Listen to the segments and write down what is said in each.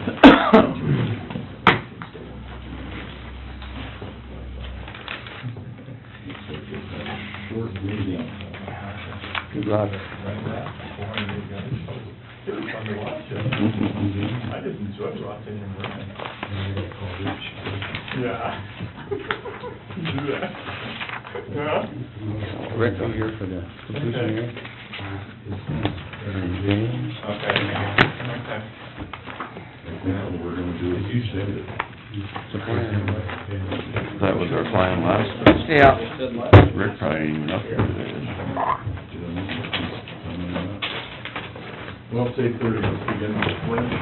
Short meeting. Good luck. It was fun to watch it. I just enjoyed watching him run. Yeah. Yeah. Rick, over here for the completion here. And James. Okay. Now, we're gonna do as you said it. That was our plan last, Yeah. Rick probably ain't even up there today. Well, it's 8:30, let's begin the pledge.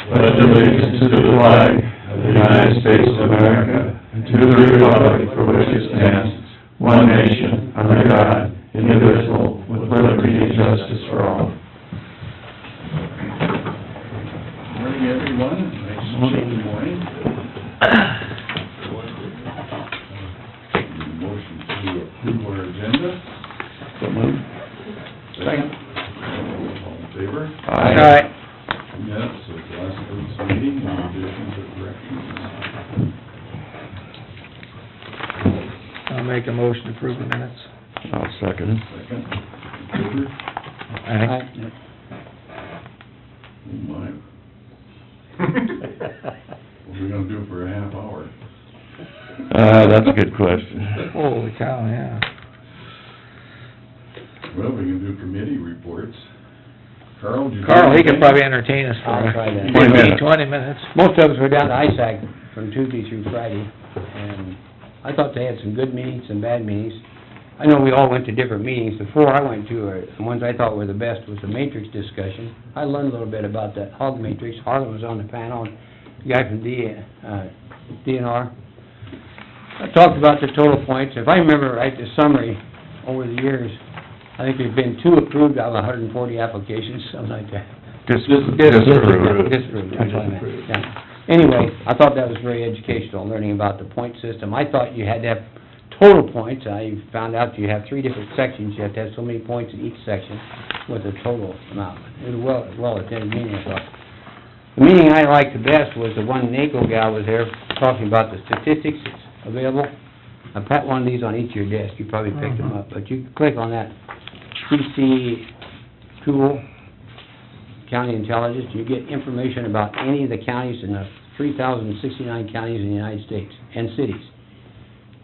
Pledge allegiance to the flag of the United States of America and to the republic for which it stands, one nation, under God, indivisible, with liberty and justice for all. Morning, everyone. Nice sunny morning. Motion to approve our agenda. So moved. Second. All in favor? Aye. Yes, so it's last week's meeting, any additions or corrections? I'll make a motion to approve the minutes. I'll second. Second. In favor? Aye. Oh, my. What are we gonna do for a half hour? That's a good question. Holy cow, yeah. Well, we can do committee reports. Carl, did you... Carl, he could probably entertain us for I'll try that. 20 minutes. 20 minutes. Most of us were down to ISAC from Tuesday through Friday, and I thought they had some good meetings, some bad meetings. I know we all went to different meetings. The four I went to, are the ones I thought were the best, was the matrix discussion. I learned a little bit about that hog matrix. Harlan was on the panel, and the guy from DNR. I talked about the total points. If I remember right, the summary over the years, I think there's been 2 approved out of 140 applications, something like that. Disapproved. Disapproved, that's what I meant, yeah. Anyway, I thought that was very educational, learning about the point system. I thought you had to have total points. I found out you have 3 different sections. You have to have so many points in each section with a total amount. It was well attended meeting, I thought. The meeting I liked the best was the one NACO gal was there talking about the statistics available. I pat one of these on each of your desks. You probably picked them up, but you click on that PC tool, County Intelligence, you get information about any of the counties in the 3,069 counties in the United States and cities.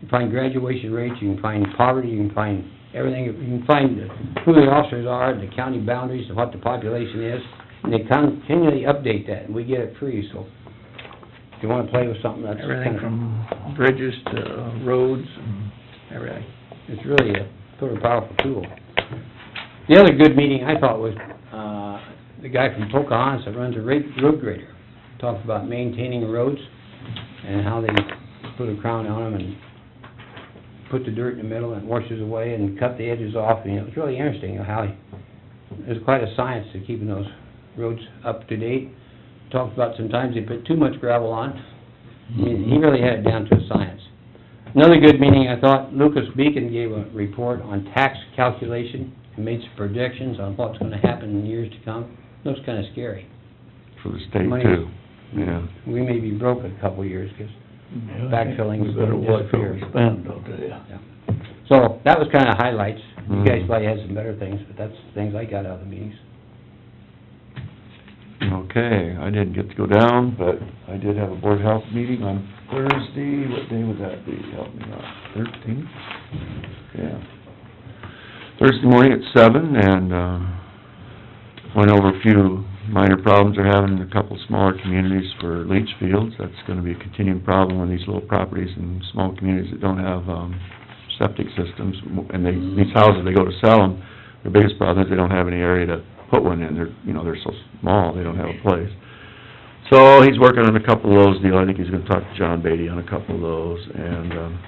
You find graduation rates, you can find poverty, you can find everything, you can find who the officers are, the county boundaries, and what the population is, and they continually update that, and we get it free, so if you wanna play with something, that's Everything from bridges to roads and everything. It's really a sort of powerful tool. The other good meeting I thought was, the guy from Pocahontas that runs a road grader. Talked about maintaining roads and how they put a crown on them and put the dirt in the middle and it washes away and cut the edges off. And, it's really interesting how there's quite a science to keeping those roads up to date. Talked about sometimes they put too much gravel on. He really had it down to a science. Another good meeting, I thought, Lucas Beacon gave a report on tax calculation and made some predictions on what's gonna happen in years to come. Looks kinda scary. For the state Money. too, yeah. We may be broke in a couple of years, 'cause backfilling is better gonna watch what disappear. we spend, I'll tell ya. Yeah. So, that was kinda highlights. You guys Mhm. probably had some better things, but that's the things I got out of the meetings. Okay, I didn't get to go down, but I did have a board of health meeting on Thursday. What day would that be? Help me out. 13th? Yeah. Thursday morning at 7, and, went over a few minor problems they're having in a couple smaller communities for leach fields. That's gonna be a continuing problem in these little properties and small communities that don't have, septic systems. And these houses, they go to sell them, their biggest problem is they don't have any area to put one in. They're so small, they don't have a place. So, he's working on a couple of those deals. I think he's gonna talk to John Beatty on a couple of those, and,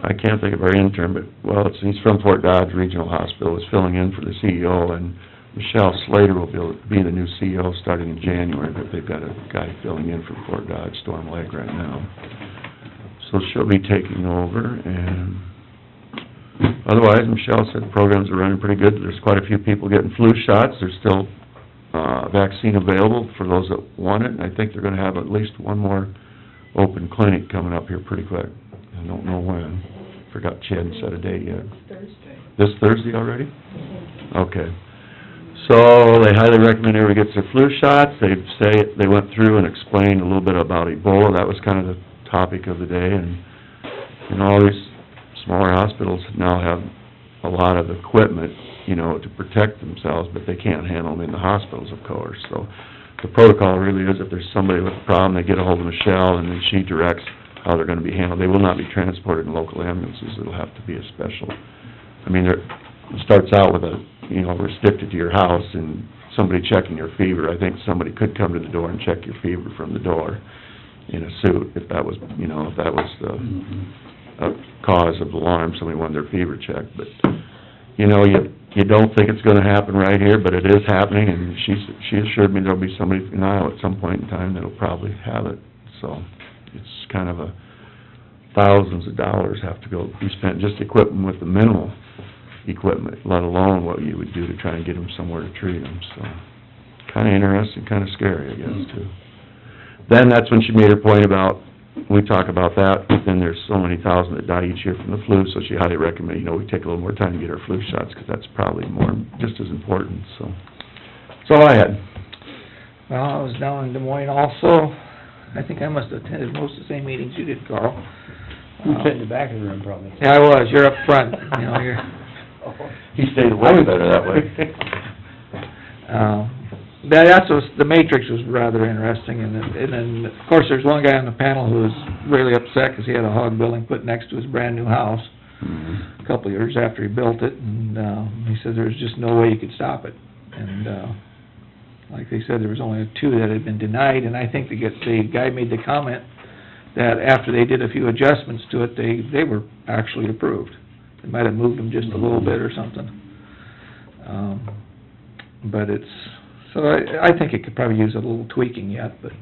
I can't think of our intern, but, well, he's from Fort Dodge Regional Hospital, is filling in for the CEO, and Michelle Slater will be the new CEO starting in January, but they've got a guy filling in for Fort Dodge, Storm Lake right now. So she'll be taking over, and Otherwise, Michelle said the programs are running pretty good. There's quite a few people getting flu shots. There's still, vaccine available for those that want it. And I think they're gonna have at least one more open clinic coming up here pretty quick. I don't know when. Forgot she hadn't set a date yet. Thursday. This Thursday already? Okay. So, they highly recommend everybody gets their flu shots. They went through and explained a little bit about Ebola. That was kind of the topic of the day, and, all these smaller hospitals now have a lot of equipment, to protect themselves, but they can't handle them in the hospitals, of course. So, the protocol really is if there's somebody with a problem, they get a hold of Michelle, and then she directs how they're gonna be handled. They will not be transported in local ambulances. It'll have to be a special, it starts out with restricted to your house and somebody checking your fever. I think somebody could come to the door and check your fever from the door in a suit, if that was, the cause of alarm, somebody wanted their fever checked. But, you don't think it's gonna happen right here, but it is happening, and she assured me there'll be somebody in Iowa at some point in time that'll probably have it. So, it's kind of thousands of dollars have to go be spent just equipping with the minimal equipment, let alone what you would do to try and get them somewhere to treat them, so. Kinda interesting, kinda scary, I guess, too. Then that's when she made her point about, we talk about that, but then there's so many thousand that die each year from the flu, so she highly recommend, we take a little more time to get our flu shots, 'cause that's probably just as important, so. That's all I had. Well, I was down in Des Moines also. I think I must have attended most of the same meetings you did, Carl. You sit in the back of the room, probably. Yeah, I was, you're up front, you're... He stayed away better that way. The matrix was rather interesting, and then, of course, there's one guy on the panel who was really upset because he had a hog building put next to his brand-new house a couple of years after he built it, and, he said there's just no way you could stop it. And, like they said, there was only 2 that had been denied, and I think the guy made the comment that after they did a few adjustments to it, they were actually approved. They might have moved them just a little bit or something. But so I think it could probably use a little tweaking yet, but,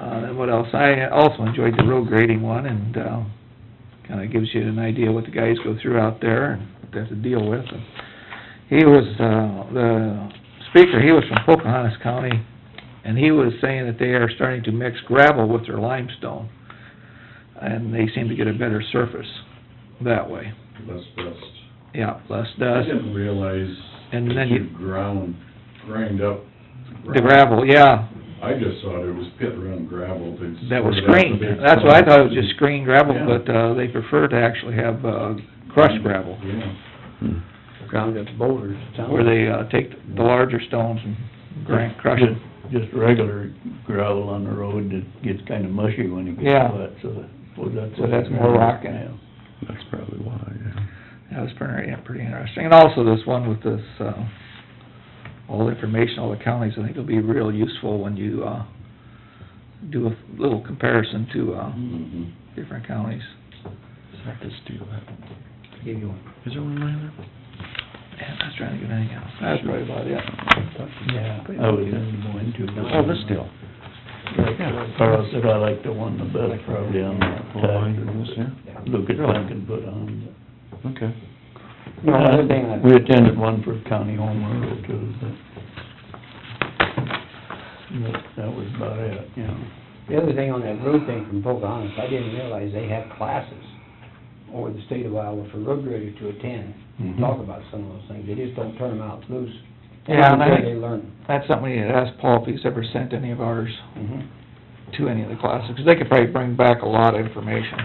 and what else? I also enjoyed the road grading one, and, kinda gives you an idea what the guys go through out there and what they have to deal with. And he was, the speaker, he was from Pocahontas County, and he was saying that they are starting to mix gravel with their limestone, and they seem to get a better surface that way. Less dust. Yeah, less I dust. didn't realize And that then you grind up the gravel, yeah, I just thought it was pit run gravel. that was screened. That's what I thought, it was just screened gravel, but, they prefer to actually have, crushed gravel, Yeah. Ground up boulders. where they, take the larger stones and crush it. Just regular gravel on the road that gets kinda mushy when it Yeah. gets wet, so that's more rock in it. That's probably why, That was pretty interesting. And also this one with this, all the information, all the counties, I think it'll be real useful when you, do a little comparison to, different counties. I have to steal that. Give you one. Is there one laying there? Yeah, I was trying to get anything else. That's probably about it. Yeah, I was in Des Moines too. Oh, this deal. Carl said I like the one the best probably on that This here? Lucas Lincoln put on. Okay. You know, another thing We attended one for County Home Rule too, but that was about it, The other thing on that road thing from Pocahontas, I didn't realize they have classes over the state of Iowa for road graders to attend, talk about some of those things. They just don't turn them out loose. Yeah, and I They think learn. that's something we need to ask Paul if he's ever sent any of ours Mhm. to any of the classes, because they could probably bring back a lot of information.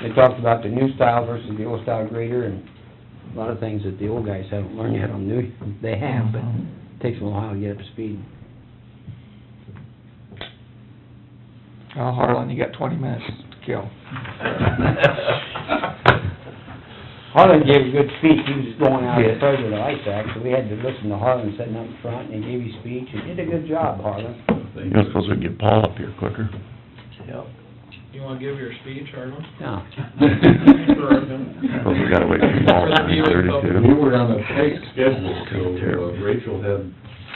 They talked about the new style versus the old style grader, and a lot of things that the old guys haven't learned yet on new, they have, but it takes them a while to get up to speed. Well, Harlan, you got 20 minutes to kill. Harlan gave a good speech. He was going out as president of ISAC, so we had to listen to Harlan sitting up in front, and he gave his speech, and did a good job, Harlan. You don't suppose we can get Paul up here quicker? Yep. You wanna give your speech, Arnold? No. Suppose we gotta wait for Paul at 9:30 We too. were on a tight schedule, so Rachel had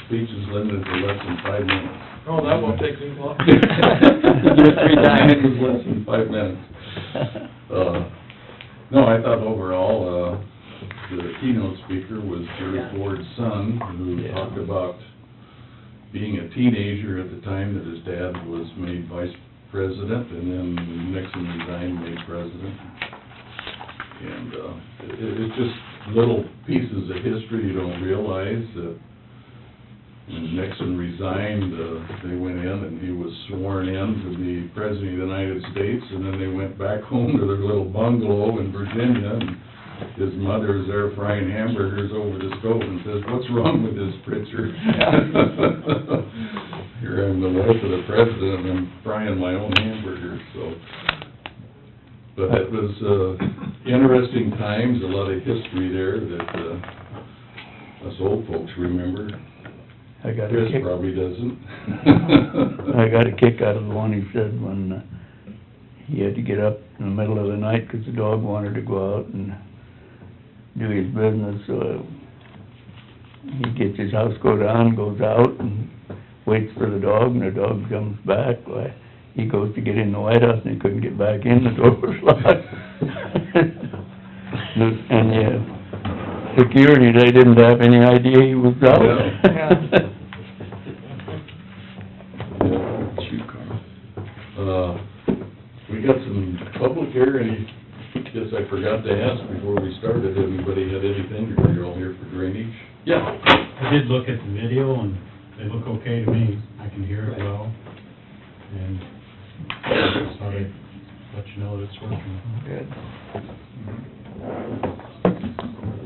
speeches limited to less than 5 minutes. Oh, that won't take me long. Just 3 times, it was less than 5 minutes. No, I thought overall, the keynote speaker was Jerry Ford's son, who Yeah. talked about being a teenager at the time that his dad was made vice president, and then Nixon resigned, made president. And, it's just little pieces of history you don't realize that when Nixon resigned, they went in and he was sworn in to be president of the United States, and then they went back home to their little bungalow in Virginia, and his mother is there frying hamburgers over the stove and says, "What's wrong with this, Pritchard?" Here I'm the wife of the president, and I'm frying my own hamburgers, so. But it was, interesting times, a lot of history there that, us old folks remember. I got a Chris kick, probably doesn't. I got a kick out of the one he said when he had to get up in the middle of the night 'cause the dog wanted to go out and do his business, so he gets his house coat on, goes out and waits for the dog, and the dog comes back. Why, he goes to get in the White House and he couldn't get back in, the door was locked. And, yeah, security, they didn't have any idea he was out. Yeah. Shoot, Carl. We got some public here, and I guess I forgot to ask before we started, anybody had anything, or you're all here for drainage? Yeah, I did look at the video, and they look okay to me. I can hear it well, and I just thought I'd let you know that it's working. Good.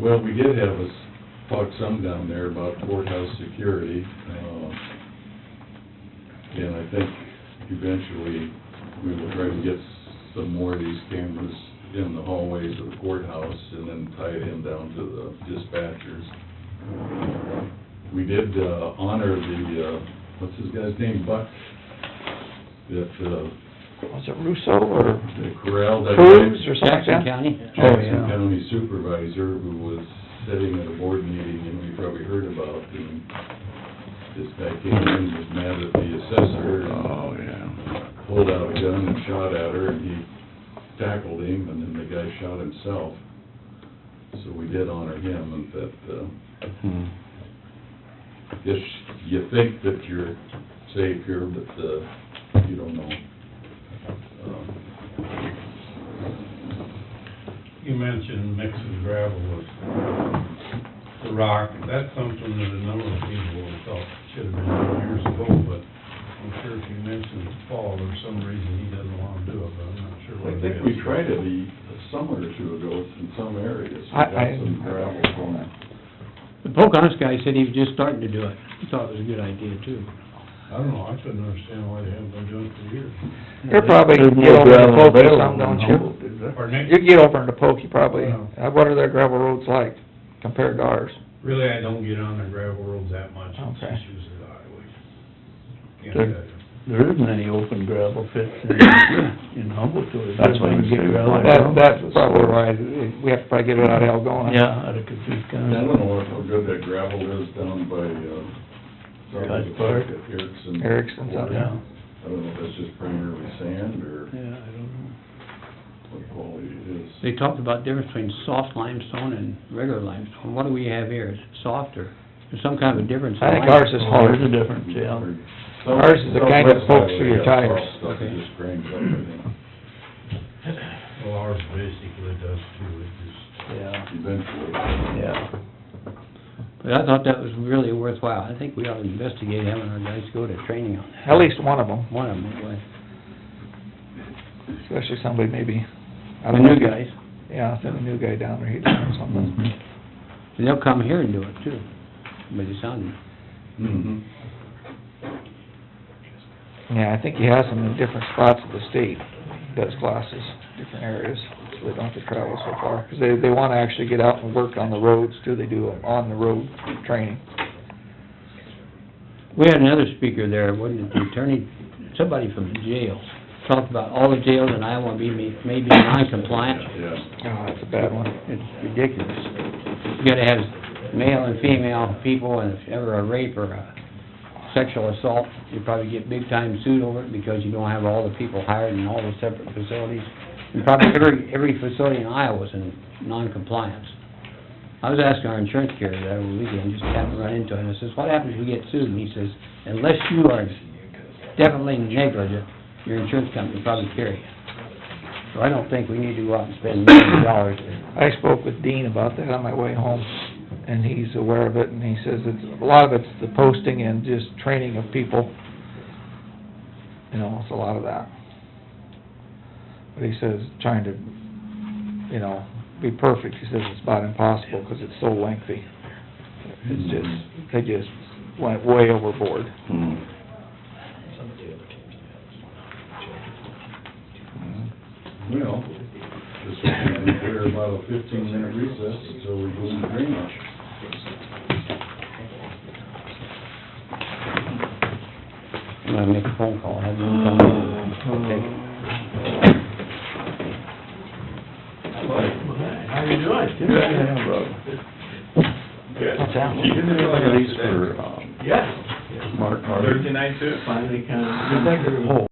Well, we did have us talk some down there about courthouse security, and I think eventually we will try to get some more of these cameras in the hallways of the courthouse and then tie it in down to the dispatchers. We did, honor the, what's his guy's name, Buck? That, Was it Russo or the corral that. Cruz or something like Jackson that? County? Jackson County Supervisor, who was sitting at a board meeting, and we probably heard about, and this guy came in, was mad at the assessor, and Oh, yeah. pulled out a gun and shot at her, and he tackled him, and then the guy shot himself. So we did honor him, and that, Hmm. guess you think that you're safe here, but, you don't know. You mentioned mixing gravel with the rock. That's something that a number of people have thought should have been done years ago, but I'm sure if you mentioned the fall, there's some reason he doesn't want to do it, but I'm not sure what I it think is. we tried it a summer or two ago in some areas. We I- got some gravel from it. The Pocahontas guy said he was just starting to do it. He thought it was a good idea, too. I don't know, I couldn't understand why they haven't been doing it for years. You're probably There's get more over to gravel Pokie available some, in don't you? Humboldt, is there? Pardon You me? get over into Pokie probably. Yeah. What are their gravel roads like compared to ours? Really, I don't get on the gravel roads that much, it's Okay. just usually the highways. Can't There- tell you. There isn't any open gravel pits in Humboldt, so it's That's what hard he to get said. gravel. That's probably why, we have to probably get it out of Algona. Yeah, out of Cassuth I County. don't know how good that gravel is down by, Scotts Park. at Erickson. Erickson's up Yeah, I don't know if that's just primarily sand or yeah, I don't know. what quality it is. They talked about the difference between soft limestone and regular limestone. What do we have here? Is it soft, or there's some kind of a difference? in I think limestone? ours is Oh, hard. there's a difference, yeah. Ours is the kind that pokes through your tires. Stuff that just grinds up, I think, Well, ours basically does too, it just, Yeah, eventually. yeah. But I thought that was really worthwhile. I think we ought to investigate having our guys go to training on that. At least one of them, One of them, anyway. especially somebody maybe. I The don't know new if- guys. Yeah, send a new guy down there, he'd learn something. Mhm. And they'll come here and do it, too. By the sound. Mm-hmm. Yeah, I think he has them in different spots of the state, does classes, different areas, so they don't have to travel so far. 'Cause they wanna actually get out and work on the roads too, they do on-the-road training. We had another speaker there, wasn't it, the attorney, somebody from the jail, talked about all the jails in Iowa may be non-compliant. Yeah. Oh, that's a bad one. It's ridiculous. You gotta have male and female people, and if ever a rape or a sexual assault, you probably get big time sued over it because you don't have all the people hired in all the separate facilities. And probably every facility in Iowa is in non-compliance. I was asking our insurance carrier that over the weekend, just happened to run into it, and I says, what happens if we get sued? And he says, unless you are definitely negligent, your insurance company will probably carry you. So I don't think we need to go out and spend millions of dollars. I spoke with Dean about that on my way home, and he's aware of it, and he says it's, a lot of it's the posting and just training of people. You know, it's a lot of that. But he says, trying to, you know, be perfect, he says it's about impossible, because it's so lengthy. It's just, they just went way overboard. Hmm. Well, this weekend, we're about a 15-minute recess until we go into drainage. I'm gonna make a phone call, have them come in. Okay. How you doing? Good. What's that? You did any of these for, Yes. Mark Harvey? Thursday night too. Finally kind of. Oh,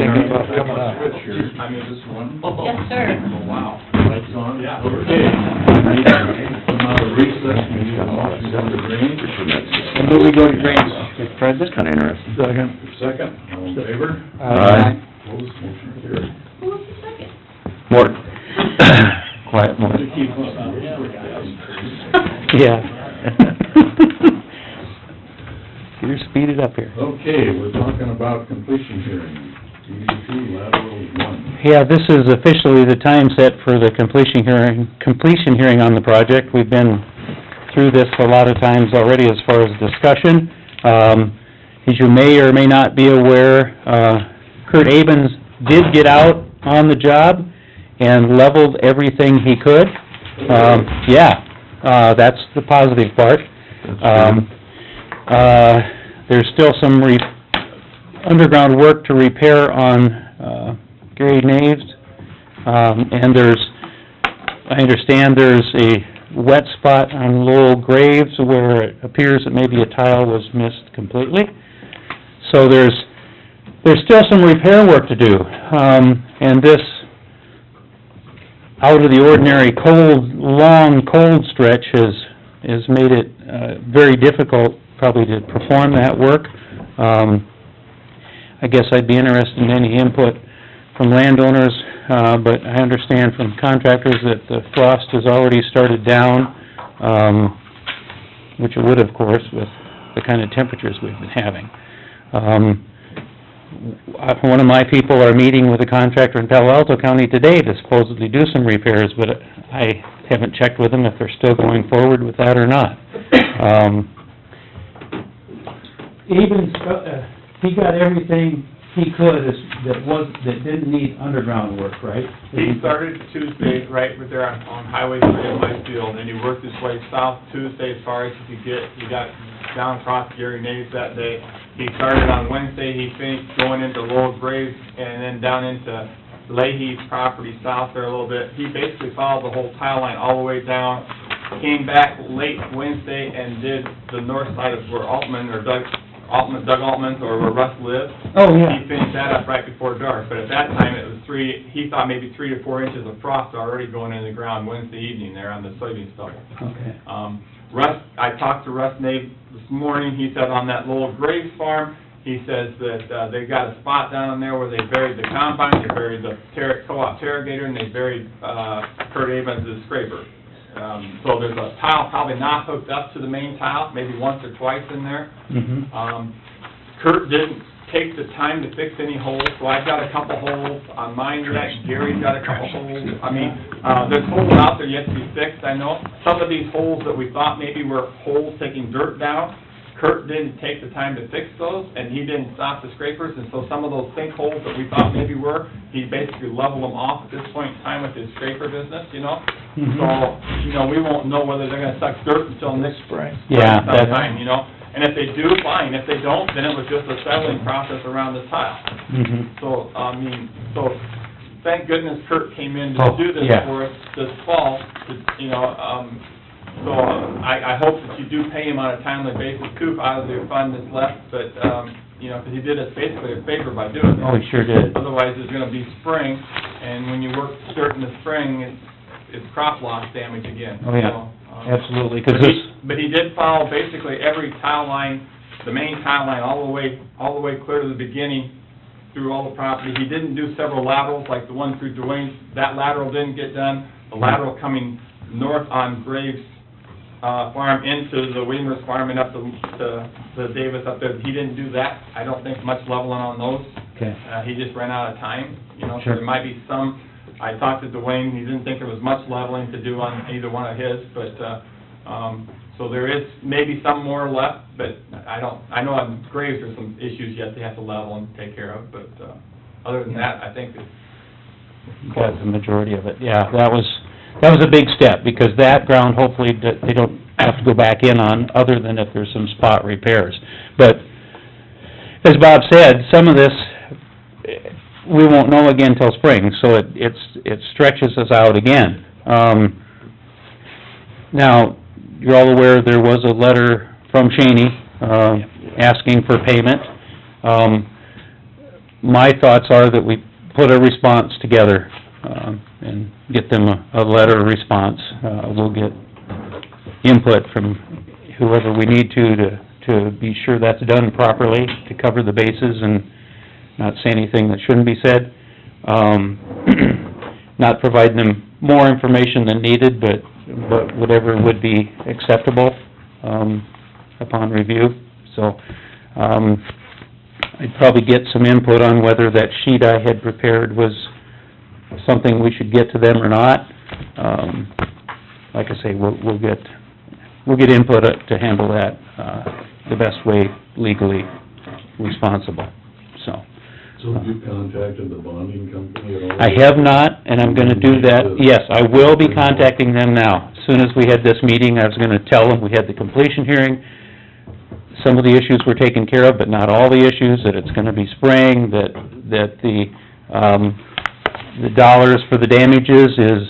thinking about coming up. Switch here. I mean, this one. Yes, sir. Oh, wow. Lights on? Yeah. Okay. Come out of recess, we need a motion to go to drainage. And then we go to drainage, Mr. President? Kinda interesting. Second, all in favor? Aye. Opposed, motion carried. Who was the second? Mort. Quiet Mort. To keep us on the Yeah. Get her speeded up here. Okay, we're talking about completion hearing, DD2 lateral 1. Yeah, this is officially the time set for the completion hearing on the project. We've been through this a lot of times already as far as discussion. As you may or may not be aware, Kurt Abens did get out on the job and leveled everything he could. That's the positive part. There's still some underground work to repair on Gary Naves, and I understand there's a wet spot on Lowell Graves where it appears that maybe a tile was missed completely. So there's still some repair work to do, and this out of the ordinary long cold stretch has made it very difficult probably to perform that work. I guess I'd be interested in any input from landowners, but I understand from contractors that the frost has already started down, which it would, of course, with the kind of temperatures we've been having. One of my people are meeting with a contractor in Palo Alto County today to supposedly do some repairs, but I haven't checked with them if they're still going forward with that or not. Even, he got everything he could that didn't need underground work, right? He started Tuesday right there on Highway 3 in Whitefield, and he worked his way south Tuesday as far as he could get. He got down across Gary Naves that day. He started on Wednesday, he finished going into Lowell Graves, and then down into Leahy's property south there a little bit. He basically followed the whole tile line all the way down, came back late Wednesday and did the north side of where Doug Altman's, or where Russ lives. Oh, yeah. He finished that up right before dark, but at that time it was he thought maybe 3 to 4 inches of frost already going in the ground Wednesday evening there on the soybean stubble. Okay. Russ, I talked to Russ Nave this morning. He said on that Lowell Graves farm, he says that they've got a spot down there where they buried the combine, they buried the co-op irrigator, and they buried Kurt Abens' scraper. So there's a tile probably not hooked up to the main tile, maybe once or twice in there. Kurt didn't take the time to fix any holes, so I've got a couple holes on mine yet, Gary's got a couple holes. I mean, there's holes out there yet to be fixed, I know. Some of these holes that we thought maybe were holes taking dirt down, Kurt didn't take the time to fix those, and he didn't stop the scrapers, and so some of those sinkholes that we thought maybe were, he basically leveled them off at this point in time with his scraper business, you know? So, we won't know whether they're gonna suck dirt until next spring. Yeah, Sometime, and if they do, fine, if they don't, then it was just a settling process around the tile. So, thank goodness Kurt came in to do this for us this fall, so I hope that you do pay him on a timely basis too, out of the fund that's left, but, because he did us basically a favor by doing it. Oh, he sure did. Otherwise, it's gonna be spring, and when you work dirt in the spring, it's crop loss damage again. Oh, yeah. So, Absolutely, 'cause this... But he did follow basically every tile line, the main tile line, all the way clear to the beginning, through all the property. He didn't do several laterals, like the one through Dwayne's, that lateral didn't get done. The lateral coming north on Graves, farm into the Weimers farm and up to Davis up there, he didn't do that. I don't think much leveling on those. Okay. He just ran out of time, so Sure. there might be some. I talked to Dwayne, he didn't think there was much leveling to do on either one of his, but, so there is maybe some more left, but I know on Graves there's some issues yet they have to level and take care of, but, other than that, I think it's Got the majority of it, yeah, that was a big step, because that ground, hopefully, they don't have to go back in on, other than if there's some spot repairs. But, as Bob said, some of this, we won't know again till spring, so it stretches us out again. Now, you're all aware there was a letter from Cheney, asking for payment. my thoughts are that we put a response together, and get them a letter of response. We'll get input from whoever we need to be sure that's done properly, to cover the bases and not say anything that shouldn't be said. Not providing them more information than needed, but whatever would be acceptable, upon review. So, I'd probably get some input on whether that sheet I had prepared was something we should get to them or not. Like I say, we'll get input to handle that, the best way legally responsible, so. So have you contacted the bonding company at all? I have not, and I'm gonna do that, yes, I will be contacting them now. As soon as we had this meeting, I was gonna tell them we had the completion hearing, some of the issues were taken care of, but not all the issues, that it's gonna be spring, that the dollars for the damages is,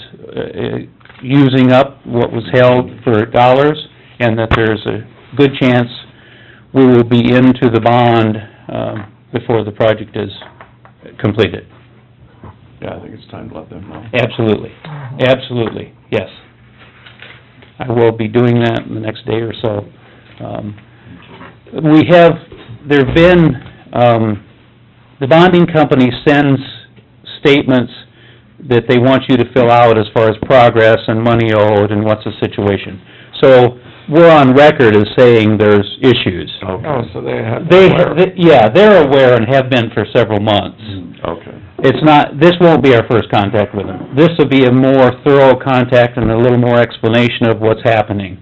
using up what was held for dollars, and that there's a good chance we will be into the bond, before the project is completed. Yeah, I think it's time to let them know. Absolutely, absolutely, yes. I will be doing that in the next day or so. There've been, the bonding company sends statements that they want you to fill out as far as progress and money owed and what's the situation. So, we're on record as saying there's issues. Okay. Oh, so they have... Yeah, they're aware and have been for several months. Okay. It's not, this won't be our first contact with them. This will be a more thorough contact and a little more explanation of what's happening.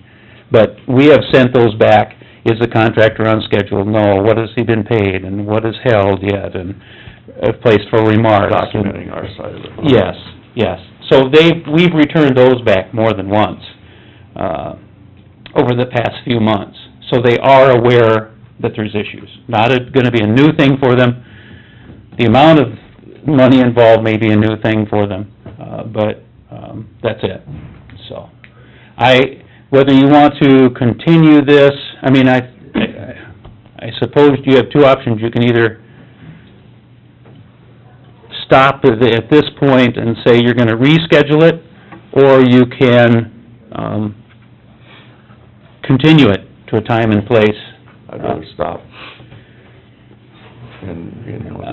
But we have sent those back. Is the contractor on schedule? No. What has he been paid, and what is held yet, and a place for remarks. Documenting our side of it. Yes, yes. So we've returned those back more than once, over the past few months. So they are aware that there's issues. Not gonna be a new thing for them. The amount of money involved may be a new thing for them, but that's it. So, whether you want to continue this, I mean, I suppose you have two options. You can either stop at this point and say you're gonna reschedule it, or you can, continue it to a time and place. I'd rather stop. And,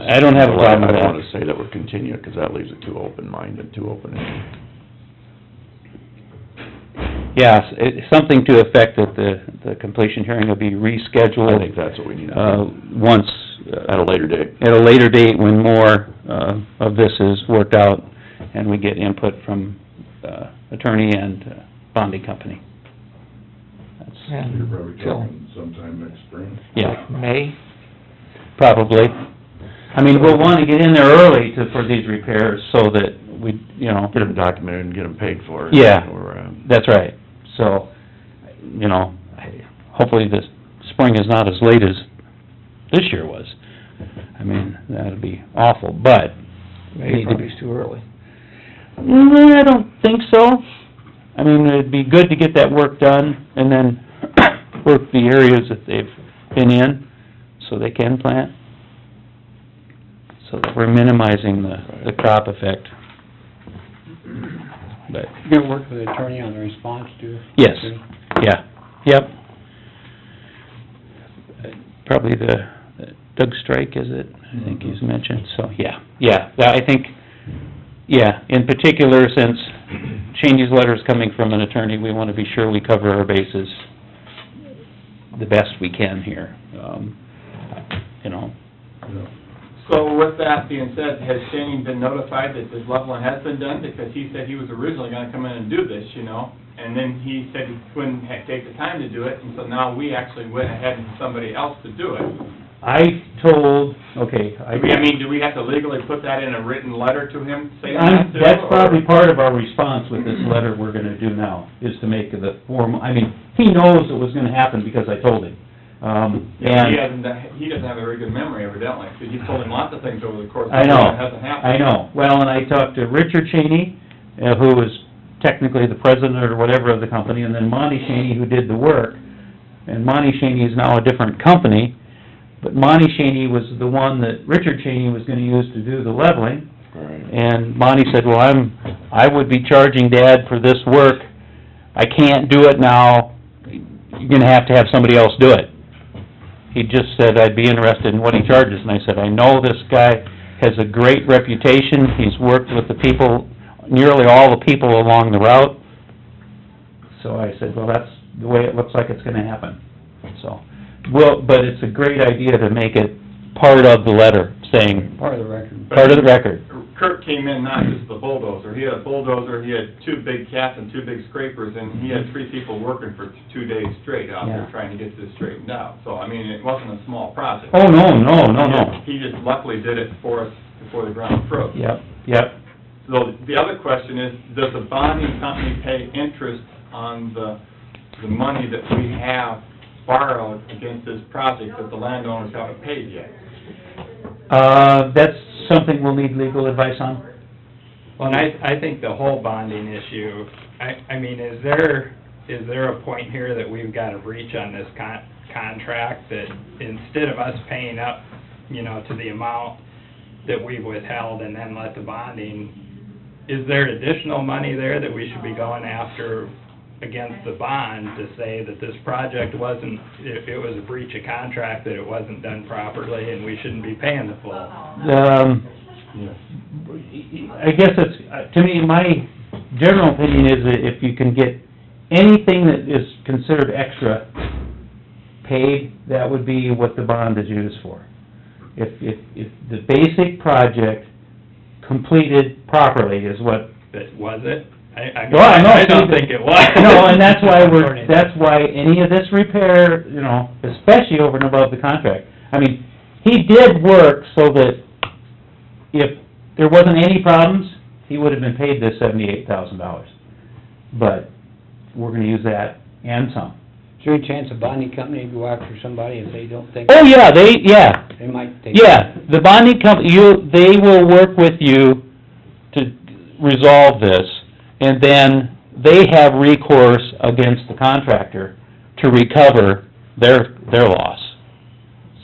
I don't have a problem with I that. don't wanna say that we're continuing, 'cause that leaves it too open-minded, too open-ended. Yes, something to effect that the completion hearing will be rescheduled. I think that's what we need to do, Once. at a later date. At a later date, when more, of this is worked out, and we get input from, attorney and bonding company. That's, Yeah, You're probably till talking sometime next spring. yeah, May? probably. I mean, we'll wanna get in there early for these repairs, so that we, Get them documented and get them paid for. Yeah. Or, That's right. So, hopefully the spring is not as late as this year was. I mean, that'd be awful, but... May probably is too early. I don't think so. I mean, it'd be good to get that work done, and then work the areas that they've been in, so they can plant, so that we're minimizing the crop effect. But, You're gonna work with the attorney on the response too? yes, yeah, yep. Probably the Doug Strike, is it? I think he's mentioned, so, yeah, I think, in particular, since Cheney's letter's coming from an attorney, we wanna be sure we cover our bases the best we can here, Yeah. So with that being said, has Shannon been notified that this leveling has been done? Because he said he was originally gonna come in and do this, and then he said he couldn't take the time to do it, and so now we actually went ahead and somebody else to do it. I told, okay, Do we have to legally put that in a written letter to him, saying that too? that's or- probably part of our response with this letter we're gonna do now, is to make the formal, I mean, he knows it was gonna happen because I told him. He doesn't have a very good memory evidently, because you've told him lots of things over the course of the I year know, that hasn't happened. I know. Well, and I talked to Richard Cheney, who was technically the president or whatever of the company, and then Monty Cheney, who did the work. And Monty Cheney is now a different company, but Monty Cheney was the one that Richard Cheney was gonna use to do the leveling. Right. And Monty said, well, I would be charging Dad for this work, I can't do it now, you're gonna have to have somebody else do it. He just said, I'd be interested in what he charges, and I said, I know this guy has a great reputation, he's worked with the people, nearly all the people along the route. So I said, well, that's the way it looks like it's gonna happen, so. Well, but it's a great idea to make it part of the letter, saying, Part of the record. part of the record. Kurt came in, not just the bulldozer, he had a bulldozer, he had 2 big cats and 2 big scrapers, and he had 3 people working for 2 days straight out there Yeah. trying to get this straightened out. So, I mean, it wasn't a small project. Oh, no. He just luckily did it for us before the ground froze. Yep. So the other question is, does the bonding company pay interest on the money that we have borrowed against this project that the landowners haven't paid yet? That's something we'll need legal advice on. Well, and I think the whole bonding issue, I mean, is there a point here that we've got to breach on this contract, that instead of us paying up, you know, to the amount that we've withheld and then let the bonding, is there additional money there that we should be going after against the bond to say that this project wasn't, it was a breach of contract, that it wasn't done properly, and we shouldn't be paying the full? I guess it's, to me, my general opinion is that if you can get anything that is considered extra paid, that would be what the bond is used for. If the basic project completed properly is what... But was it? I don't think it was. No, and that's why any of this repair, you know, especially over and above the contract. I mean, he did work so that if there wasn't any problems, he would have been paid this $78,000. But we're gonna use that and some. Is there any chance a bonding company would go after somebody if they don't think? Oh, yeah, They might take... Yeah, the bonding company, they will work with you to resolve this, and then they have recourse against the contractor to recover their loss,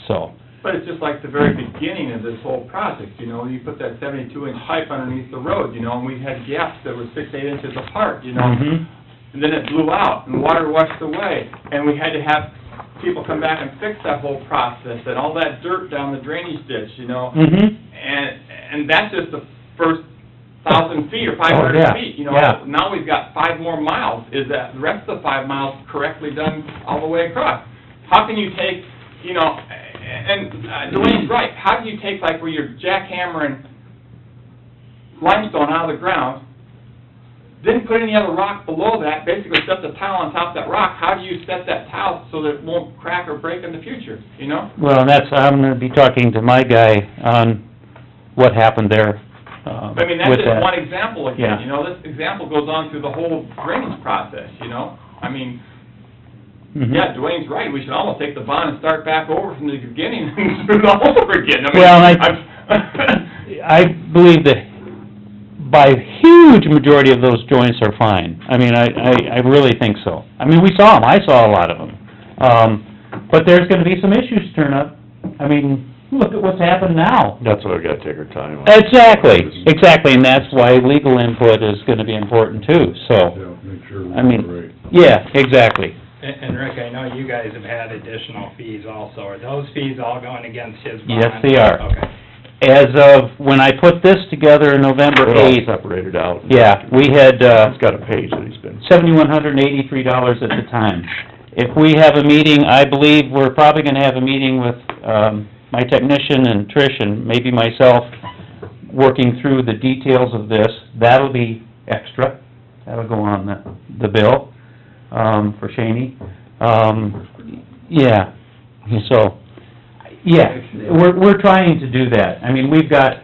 so. But it's just like the very beginning of this whole project, you know, you put that 72-inch pipe underneath the road, you know, and we had gaps that were 6, 8 inches apart, you know? Mhm. And then it blew out, and water washed away, and we had to have people come back and fix that whole process, and all that dirt down the drainage ditch, you know? Mhm. And that's just the first 1,000 feet or 500 yeah, feet, you know? yeah. Now we've got 5 more miles. Is that the rest of the 5 miles correctly done all the way across? How can you take, you know, and Dwayne's right, how do you take, like, where you're jackhammering limestone out of the ground, didn't put any other rock below that, basically set the tile on top of that rock, how do you set that tile so that it won't crack or break in the future, you know? Well, I'm gonna be talking to my guy on what happened there, I mean, that's with just that. one example again, Yeah. you know, this example goes on through the whole drainage process, you know? I mean, Mhm. yeah, Dwayne's right, we should almost take the bond and start back over from the beginning and do it all over again. I mean, Well, I believe that by a huge majority of those joints are fine. I mean, I really think so. I mean, we saw them, I saw a lot of them. But there's gonna be some issues turn up. I mean, look at what's happened now. That's why we gotta take our time on. Exactly, and that's why legal input is gonna be important too, so, Yeah, make sure I mean, we're right. yeah, exactly. And Rick, I know you guys have had additional fees also. Are those fees all going against his bond? Yes, they are. Okay. As of, when I put this together November They're all 8th, separated out. yeah, we had, He's got a page that he's been... $7,183 at the time. If we have a meeting, I believe we're probably gonna have a meeting with, my technician and Trish and maybe myself, working through the details of this. That'll be extra. That'll go on the bill, for Shaney. Yeah, so, yeah, we're trying to do that. I mean, we have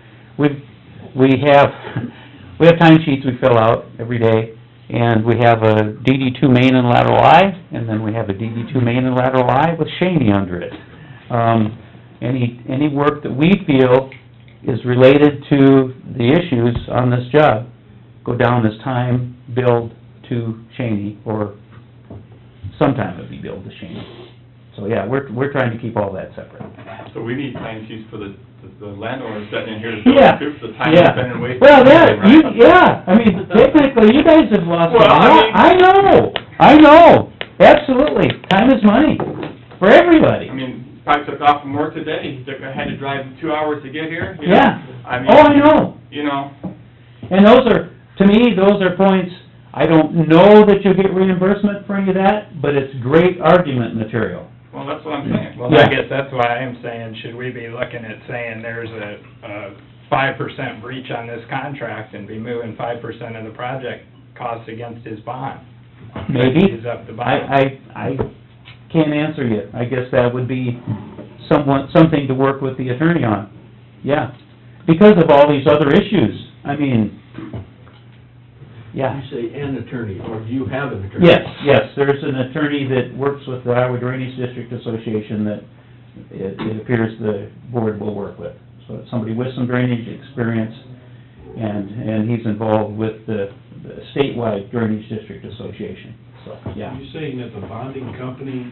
timesheets we fill out every day, and we have a DD2 main and lateral I, and then we have a DD2 main and lateral I with Shaney under it. Any work that we feel is related to the issues on this job, go down as time billed to Shaney, or sometime it'll be billed to Shaney, So, yeah, we're trying to keep all that separate. So we need time sheets for the landowners sitting in here to Yeah, tell the time yeah. they've been wasting. Well, right? yeah, I mean, technically, you guys have lost, Well, I I know, absolutely, time is money, for everybody. I mean, probably took off from work today, had to drive 2 hours to get here, you know? Yeah. I mean, Oh, I know, you know, and those are, to me, those are points, I don't know that you'll get reimbursement for any of that, but it's great argument material. well, that's what I'm saying. Well, I guess that's why I'm saying, should we be looking at saying there's a 5% breach on this contract and be moving 5% of the project costs against his bond? Maybe. Use up the bond. I can't answer you. I guess that would be something to work with the attorney on. Yeah, because of all these other issues. I mean, yeah. You say an attorney, or do you have an attorney? Yes, there's an attorney that works with the Iowa Drainage District Association that it appears the board will work with. So it's somebody with some drainage experience, and he's involved with the statewide Drainage District Association, so, yeah. Are you saying that the bonding company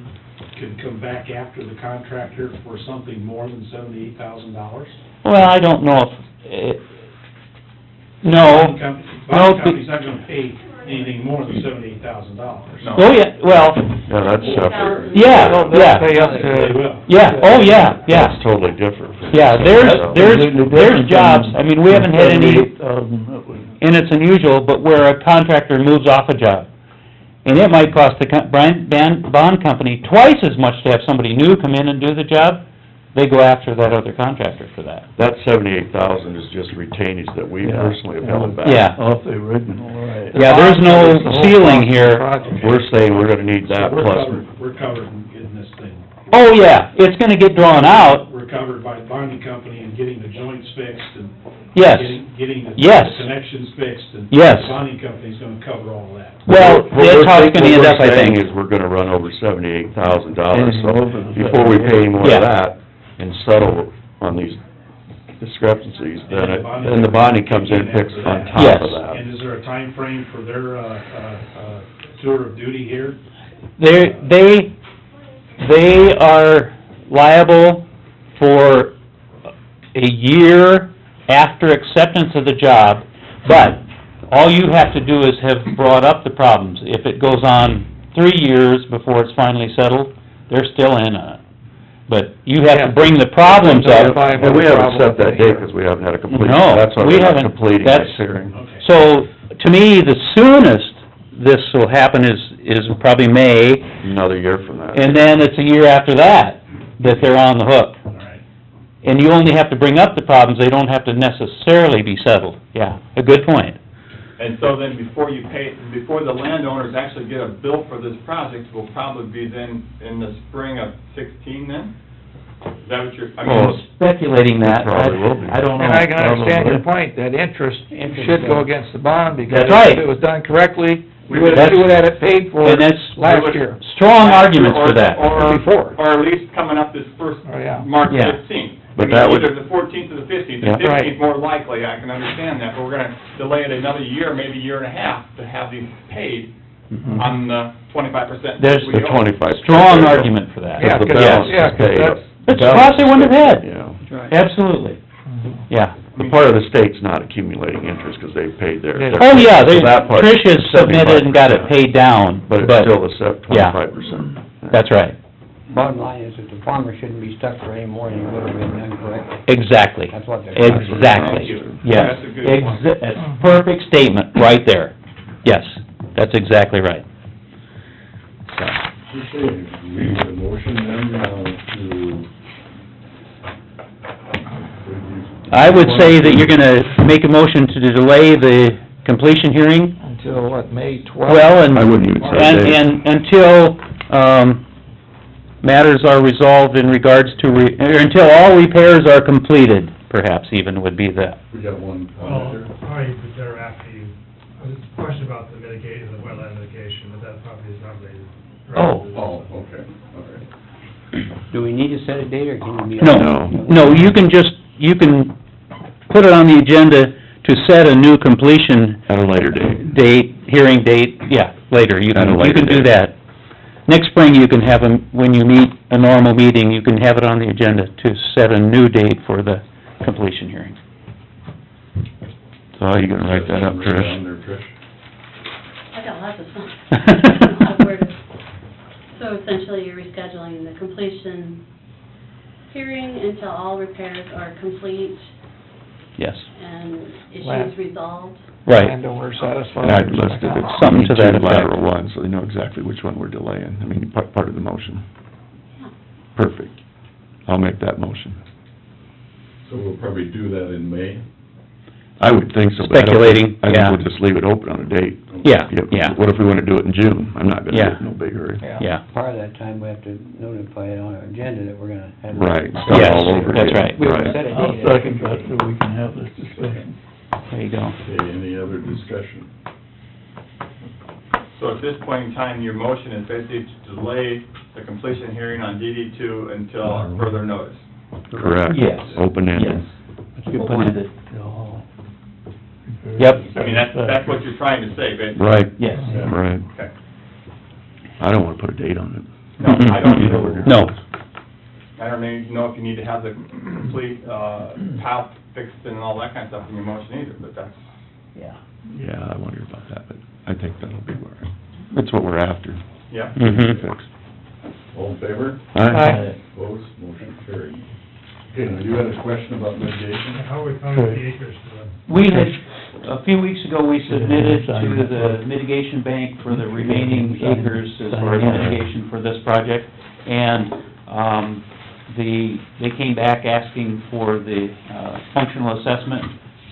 could come back after the contractor for something more than $78,000? Well, I don't know if, no, Bonding no, company's not gonna pay anything more than $78,000. No. oh, yeah, well, Yeah, that's separate. yeah, yeah, Pay up They to, will. yeah, oh, yeah, yeah. That's totally different. Yeah, there's jobs, I mean, we haven't had any, 78,000, that would... and it's unusual, but where a contractor moves off a job. And it might cost the bond company twice as much to have somebody new come in and do the job. They go after that other contractor for that. That 78,000 is just retainage that we Yeah. personally have held back. Yeah. Off the original, right. Yeah, there's no ceiling here. We're saying we're gonna need that So plus, we're covered in getting this thing. Oh, yeah, it's gonna get drawn out, We're covered by the bonding company and getting the joints fixed and yes. getting the Yes. connections fixed, and Yes. the bonding company's gonna cover all of that. Well, that's how it's gonna end up, I What we're saying think. is we're gonna run over $78,000, Anything over so the before we pay any more Yeah. of that and settle on these discrepancies, then the bonding comes in and picks on top Yes. of that. And is there a time frame for their, tour of duty here? They are liable for a year after acceptance of the job, but all you have to do is have brought up the problems. If it goes on 3 years before it's finally settled, they're still in on it. But you have to bring the problems up. And we haven't set that date because we haven't had a completion. No, That's why we we're not haven't. completing That's- this hearing. Okay. So, to me, the soonest this will happen is probably May, Another year from that. and then it's a year after that they're on the hook. All right. And you only have to bring up the problems, they don't have to necessarily be settled. Yeah, a good point. And so then before the landowners actually get a bill for this project, will probably be then in the spring of 16 then? Is that what you're, I Well, mean, Speculating that, Probably will be. I don't know. and I can understand your Probably. point, that interest Interest should go does. against the bond, because That's right. if it was done correctly, We we would would- have had it paid for And that's last year. strong arguments for that. Or before. Or at least coming up this first, Oh, yeah. March Yeah. 15th. But that would- Either the 14th or the 15th. The Yeah. 15th more likely, I can understand that, but we're gonna delay it another year, maybe a year and a half, to have these paid Mhm. on the 25%. There's we The owe. 25. Strong argument for that. Yeah, the 'cause balance yeah, is 'cause paid. that's- It's a cost they wouldn't have had. Yeah. Absolutely, yeah. The part of the state's not accumulating interest because they've paid their. Oh, yeah, So that part- Trish has submitted and got it 75%. paid down, But it's still the set yeah. 25%. That's right, Bottom line is that the farmer shouldn't be stuck for any more than he would have been done correctly. exactly, That's what they're... exactly, yes. That's a good point. That's a perfect statement, right there. Yes, that's exactly right. Okay, we need a motion then, I would say that you're gonna make a motion to delay the completion hearing, Until, what, May 12th? well, and... I wouldn't even say a date. And until, matters are resolved in regards to, or until all repairs are completed, perhaps even would be the, we got one Well, comment there. probably put there after you, there's a question about the mitigation, the wetland mitigation, but that probably is not related. Oh, okay, all right. Do we need to set a date, or can we... no, you can put it on the agenda to set a new completion At a later date. date, hearing date, yeah, later, you At a can later do date. that. next spring, you can have them, when you meet a normal meeting, you can have it on the agenda to set a new date for the completion hearing. So how are you gonna write that up, Write down Trish? there, Trish. I got lots of fun. A lot of words. So essentially, you're rescheduling the completion hearing until all repairs are complete Yes, and Land- issues resolved. right. Landowner satisfied. And I'd listed it, Something to that effect. lateral one, so they know exactly which one we're delaying, I mean, part of the motion. Yeah. Perfect. I'll make that motion. So we'll probably do that in May? I would think so, but I don't Speculating, think- I think yeah. we'll just leave it open on a date. Yeah, yeah. What if we wanna do it in June? I'm not gonna Yeah. get in no big hurry. Yeah. Part of that time, we have to notify it on our agenda that we're gonna have. Right, Yes, start all over that's again. right. We haven't set a I'll date. second that so we can have this discussion. There you go. Okay, any other discussion? So at this point in time, your motion is basically to delay the completion hearing on DD two until further notice. Correct. Yes. Open-ended. That's a good point. Yep. Yep. I mean, that's what you're trying to say, basically. Right. Yes. Right. Okay. I don't wanna put a date on it. No, I don't either. No. I don't even know if you need to have the complete, tile fixed and all that kind of stuff in your motion either, but that's, Yeah. Yeah, I wonder about that, but I think that'll be where, that's what we're after. yeah. Mm-hmm. Fixed. All in favor? Aye. Opposed, motion carried. Okay, now you had a question about mitigation? How are we finding the acres for them? We had, a few weeks ago, we submitted to the mitigation bank for the remaining acres as far as mitigation for this project, and, they came back asking for the, functional assessment,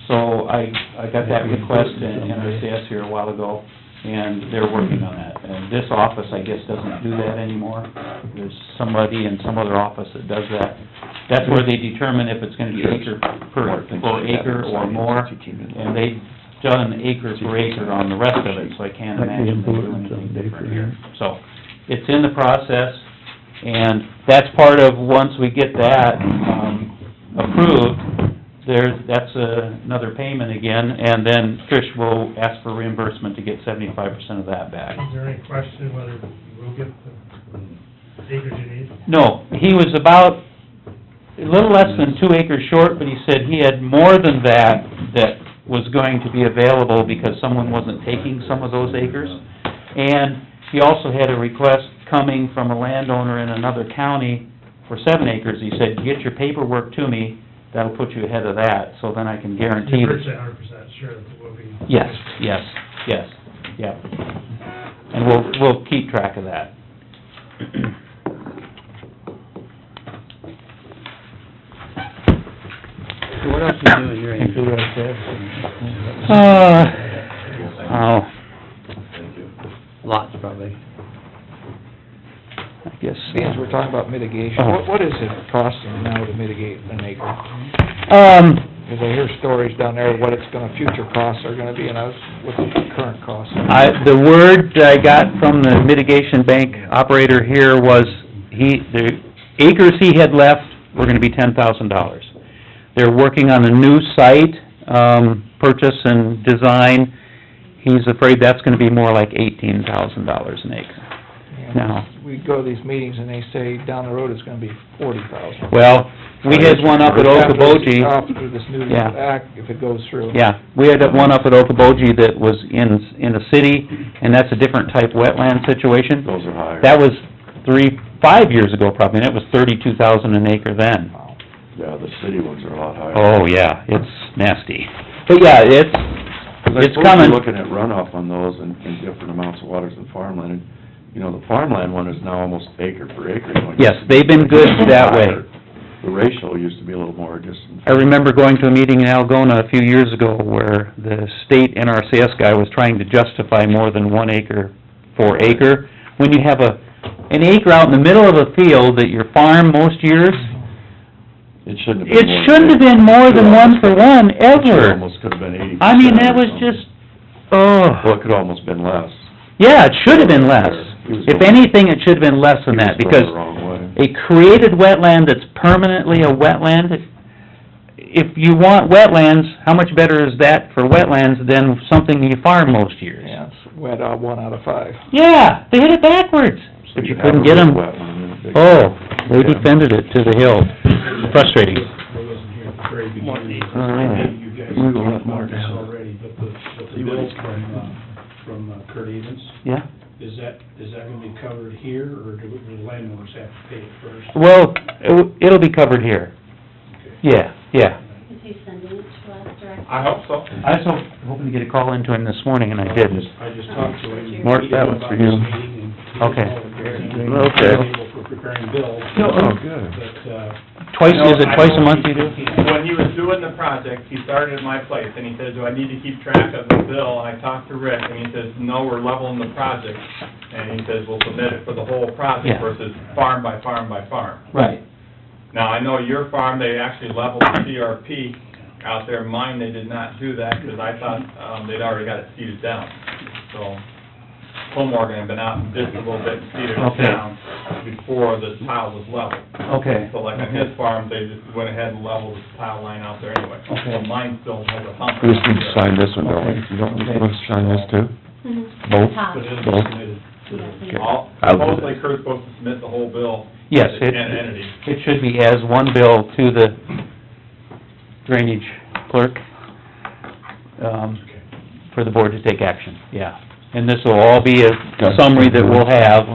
so I got that request in NRCS here a while ago, and they're working on that. And this office, I guess, doesn't do that anymore. There's somebody in some other office that does that. That's where they determine if it's gonna be acre per acre or more, and they've done acre per acre on the rest of it, so I can't imagine they do anything different here. So, it's in the process, and that's part of, once we get that, approved, that's another payment again, and then Trish will ask for reimbursement to get 75% of that back. Is there any question whether we'll get the acres you need? No, he was about a little less than 2 acres short, but he said he had more than that was going to be available because someone wasn't taking some of those acres. And he also had a request coming from a landowner in another county for 7 acres. He said, get your paperwork to me, that'll put you ahead of that, so then I can guarantee You're that... virtually 100% sure that it will be... Yes, yeah. And we'll keep track of that. So what else are you doing here? Think we're right there. Thank you. Lots, probably. I guess... Being as we're talking about mitigation, Oh. what is it costing now to mitigate an acre? Because I hear stories down there of what it's gonna, future costs are gonna be, and I was, what's the current cost? The word I got from the mitigation bank operator here was, the acres he had left were gonna be $10,000. They're working on a new site, purchase and design. He's afraid that's gonna be more like $18,000 an acre. Now, We go to these meetings and they say down the road it's gonna be 40,000. well, we had one up at Okoboji. After this new Yeah. act, if it goes through. Yeah, we had one up at Okoboji that was in a city, and that's a different type wetland situation. Those are higher. That was 5 years ago probably, and it was $32,000 an acre then. Wow. Yeah, the city ones are a lot higher. Oh, yeah, it's nasty. But yeah, it's I suppose coming. you're looking at runoff on those and different amounts of waters than farmland, and, you know, the farmland one is now almost acre per acre. You know, it Yes, used to be they've been good that way. higher. The ratio used to be a little more distant. I remember going to a meeting in Algona a few years ago where the state NRCS guy was trying to justify more than 1 acre for acre. When you have an acre out in the middle of a field that you farm most years, It shouldn't have been it shouldn't have been more than 1 for 1, It ever. almost could have been 80%. I mean, that or was something. just, oh. Well, it could almost been less. Yeah, it should have been less. He was If going- anything, it should have been less than He was that, going because the wrong way. a created wetland that's permanently a wetland, if you want wetlands, how much better is that for wetlands than something you farm most years? Yeah, it's wet out 1 out of 5. Yeah, they hit it backwards. If you have couldn't a get them, wet one, then a big- oh, they defended it to the hill. Frustrating. I wasn't here at the very beginning. All right. You guys We will let talked Mark about this know. already, but the bill from Kurt Evans, Yeah. is that gonna be covered here, or do the landowners have to pay it first? Well, it'll be covered here. Yeah, yeah. Is he sending it to us directly? I hope so. I was hoping to get a call into him this morning, and I didn't. I just talked to him. Mark, that one's for you. Okay. Okay. For preparing bills. Oh, good. But, Twice, is it twice a month you do? When he was doing the project, he started at my place, and he says, do I need to keep track of the bill? And I talked to Rick, and he says, no, we're leveling the project. And he says, we'll submit it for the whole project Yeah. versus farm by farm by farm. Right. Now, I know your farm, they actually leveled the CRP out there. Mine, they did not do that, because I thought, they'd already got it seeded down. So, Home Morgan had been out and did a little bit and seeded it Okay. down before the tile was leveled. Okay. So like on his farm, they just went ahead and leveled the tile line out there anyway. Okay. So mine still has a hump. We just need to sign this one, don't we? You don't need us to sign this too? Mhm. Both? Top. but it'll be Both? submitted to the... Yes. All, I'll do that. supposedly Kurt's supposed to submit the whole bill. Yes, to the entity. it should be as one bill to the drainage clerk, for the board to take action, yeah. And this will all be a summary that we'll have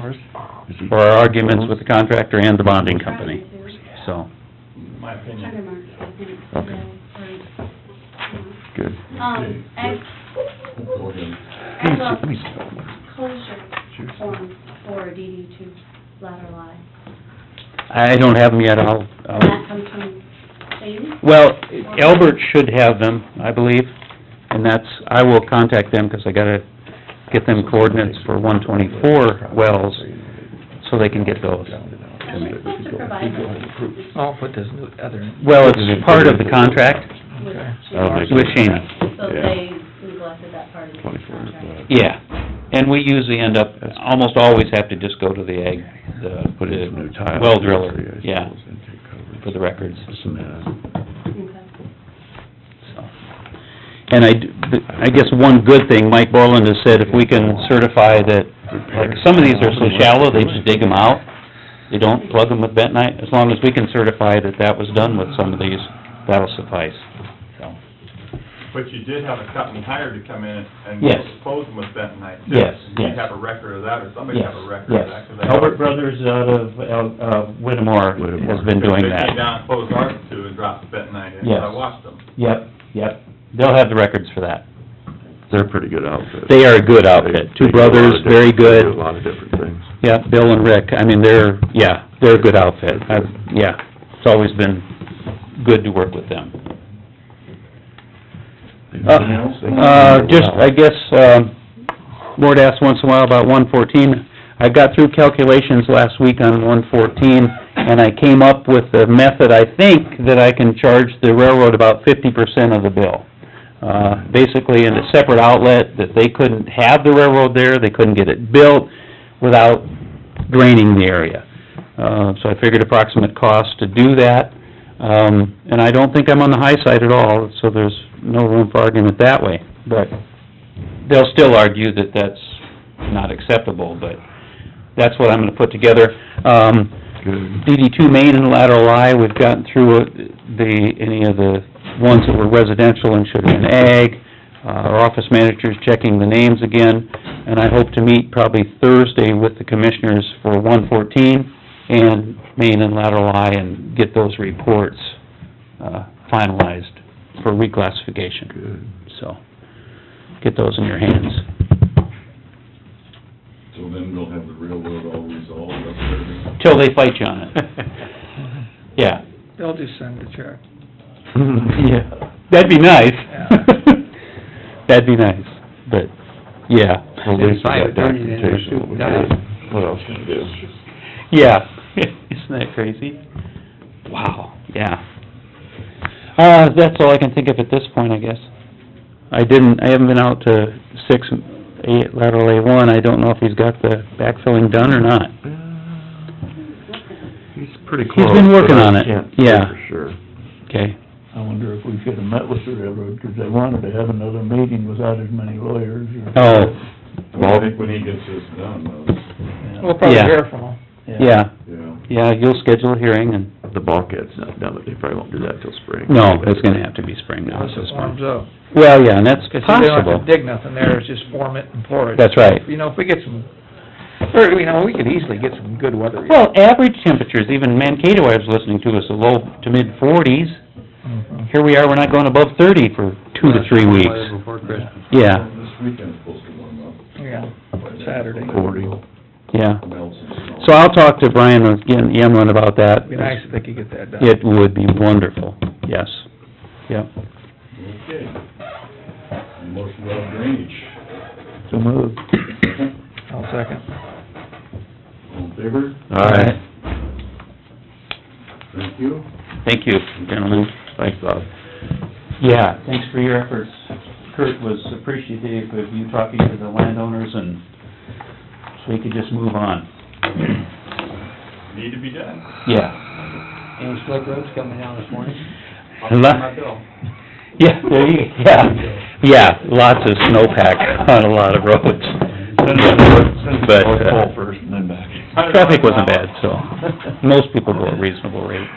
for our arguments with the contractor and the bonding company, so. In my opinion. Under Mark, I think. Okay. Good. Go ahead. As well, Let me see. closure form for DD two lateral line. I don't have them yet, I'll, That comes from Amy? well, Albert should have them, I believe, and that's, I will contact them, 'cause I gotta get them coordinates for 124 wells, so they can get those. Are we supposed to provide those I'll put this new other in. Well, it's part of the contract with That'll make with Shaney. So Yeah. they neglected that part of the 24 is contract. Yeah, and we usually end up, almost always have to just go to the Put in some new tile. well driller, yeah, Intake coverage. for the records. Okay. So. And I guess one good thing, Mike Borland has said, if we can certify that, like, some of these are so shallow, they just dig them out. They don't plug them with bentonite. As long as we can certify that that was done with some of these, that'll suffice, so. But you did have a company hired to come in and Yes. dispose them with bentonite too. Yes, You yes. have a record of that, or somebody Yes, have a record of that? 'cause they- Albert Brothers out of Whittemore has been doing They that. came down and closed ours too and dropped the bentonite in, so Yes. I watched them. Yep. They'll have the records for that. They're a pretty good outfit. They are a good outfit. Two They do a lot of brothers, different- very they do good. a lot of different things. Yeah, Bill and Rick, I mean, they're a good outfit. It's always been good to work with them. Anything else? Just, I guess, Ward asked once in a while about 114. I got through calculations last week on 114, and I came up with a method, I think, that I can charge the railroad about 50% of the bill. Basically in a separate outlet, that they couldn't have the railroad there, they couldn't get it built without draining the area. So I figured approximate cost to do that, and I don't think I'm on the high side at all, so there's no room for argument that way. But they'll still argue that that's not acceptable, but that's what I'm gonna put together. Good. DD2 main and lateral lie, we've gotten through any of the ones that were residential and should have been ag. Our office manager's checking the names again, and I hope to meet probably Thursday with the commissioners for 114 and main and lateral lie and get those reports finalized for reclassification. Good. So, get those in your hands. So then we'll have the railroad all resolved up there. Till they fight you on it. Yeah. They'll just send a check. Yeah, that'd be nice. Yeah. That'd be nice, but, yeah. Well, at least we Five got attorneys in there, documentation. shooting dice. What else can you do? Yeah, isn't that crazy? Wow, yeah. That's all I can think of at this point, I guess. I haven't been out to 8 lateral A1, I don't know if he's got the backfilling done or not. He's pretty He's close. been working but I on it, can't say yeah. for sure. Okay. I wonder if we should have met with the railroad, 'cause they wanted to have another meeting without as many lawyers, or... Oh, Well, I think when he gets this done, Yeah. We'll probably Yeah. hear from them. Yeah, Yeah. yeah, you'll schedule a hearing and, The bulkhead's not done, but they probably won't do that till spring. no, it's gonna have to be spring now. Unless it warms up. Well, yeah, and that's Because they don't have possible. to dig nothing there, it's just form it and pour it. That's right. You know, if we get some, or, you know, we could easily get some good weather. Well, average temperatures, even Mankato, I was listening to, is a low to mid-40s. Mhm. Here we are, we're not going above 30 for 2 to 3 weeks. Before Christmas. Yeah, This weekend's supposed to warm up. Yeah, Saturday. 40. yeah. Melts and snow. So I'll talk to Brian again, Yemlin, about that. It'd be nice if they could get that done. It would be wonderful, yes. Yep. Okay. Motion about drainage. So moved. I'll second. All in favor? Aye. Thank you. Thank you, gentlemen. Thanks, Bob. Yeah, thanks for your efforts. Kurt was appreciative of you talking to the landowners, and so we could just move on. Need to be done. Yeah. Any slick roads coming down this morning? I'll pay my bill. Yeah, there you, yeah, lots of snowpack on a lot of roads. But, Full first and then back. traffic wasn't bad, so, most people go at a reasonable rate.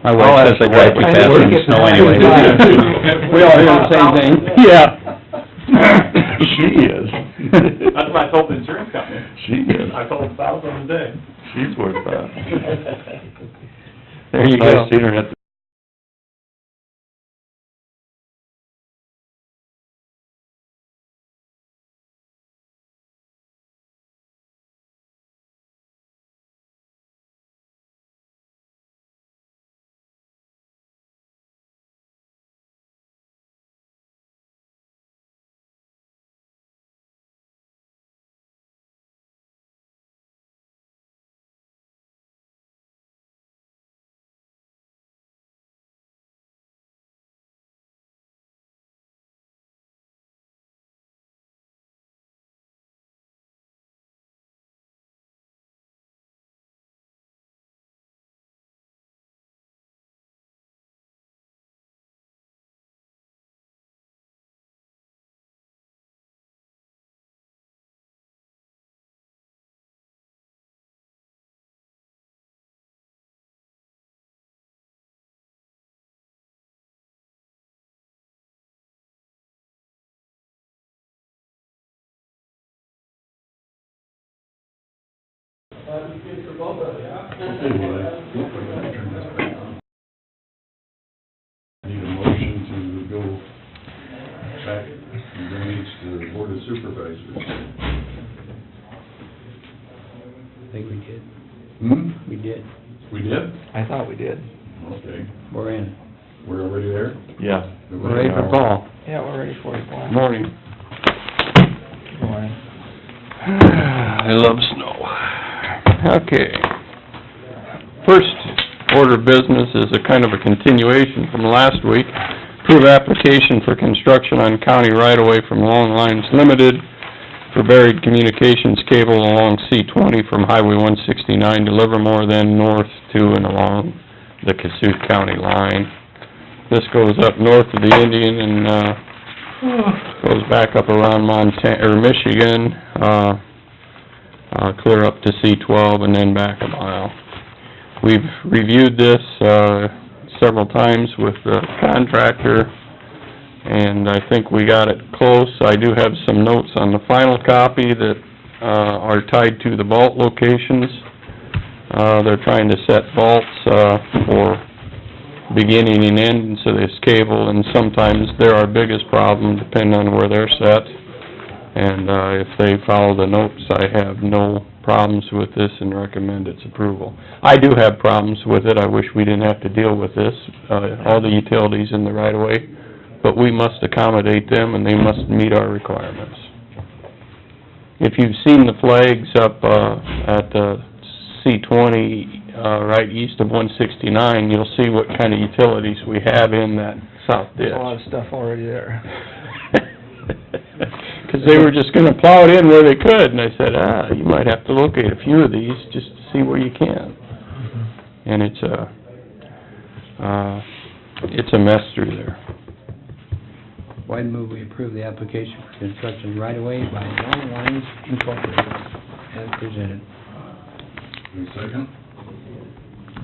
My Oh, wife says I drive too fast in the snow anyway. We all hear the same thing. Yeah. She is. That's what I told the insurance company. She is. I told 1,000 a day. She's worth that. There you I go. seen her at the Okay, well, I turn this back on. Need a motion to go back from drainage to the Board of Supervisors. I think we did. Hmm? We did. We did? I thought we did. Okay. We're in. We're already there? Yeah. We're ready for fall. Yeah, we're ready for you, Paul. Morning. Good morning. I love snow. Okay. First order of business is a kind of a continuation from last week. Approve application for construction on county right-of-way from Long Lines Limited for buried communications cable along C-20 from Highway 169 to Livermore, then north to and along the Cassuth County line. This goes up north of the Indian and, goes back up around Montana, or Michigan, clear up to C-12 and then back a mile. We've reviewed this, several times with the contractor, and I think we got it close. I do have some notes on the final copy that, are tied to the vault locations. They're trying to set vaults, for beginning and end to this cable, and sometimes they're our biggest problem, depending on where they're set. And, if they follow the notes, I have no problems with this and recommend its approval. I do have problems with it, I wish we didn't have to deal with this, all the utilities in the right-of-way, but we must accommodate them and they must meet our requirements. If you've seen the flags up, at, C-20, right east of 169, you'll see what kind of utilities we have in that south ditch. There's a lot of stuff already there. 'Cause they were just gonna plow it in where they could, and I said, you might have to locate a few of these just to see where you can. And it's a mess through there. Wide move, we approve the application for construction right away by Long Lines Incorporated, as presented. Any second?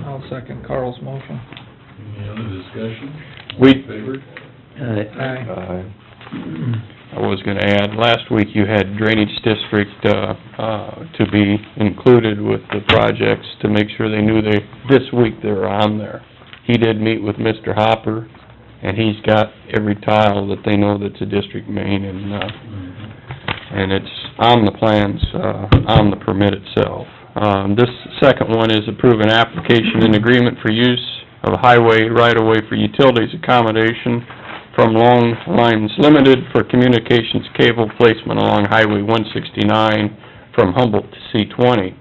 I'll second Carl's motion. Any other discussion? We- All in favor? Aye. I was gonna add, last week you had Drainage District, to be included with the projects to make sure they knew this week they were on there. He did meet with Mr. Hopper, and he's got every tile that they know that's a district main, and it's on the plans, on the permit itself. This second one is approve an application and agreement for use of a highway right-of-way for utilities accommodation from Long Lines Limited for communications cable placement along Highway 169 from Humboldt to C-20.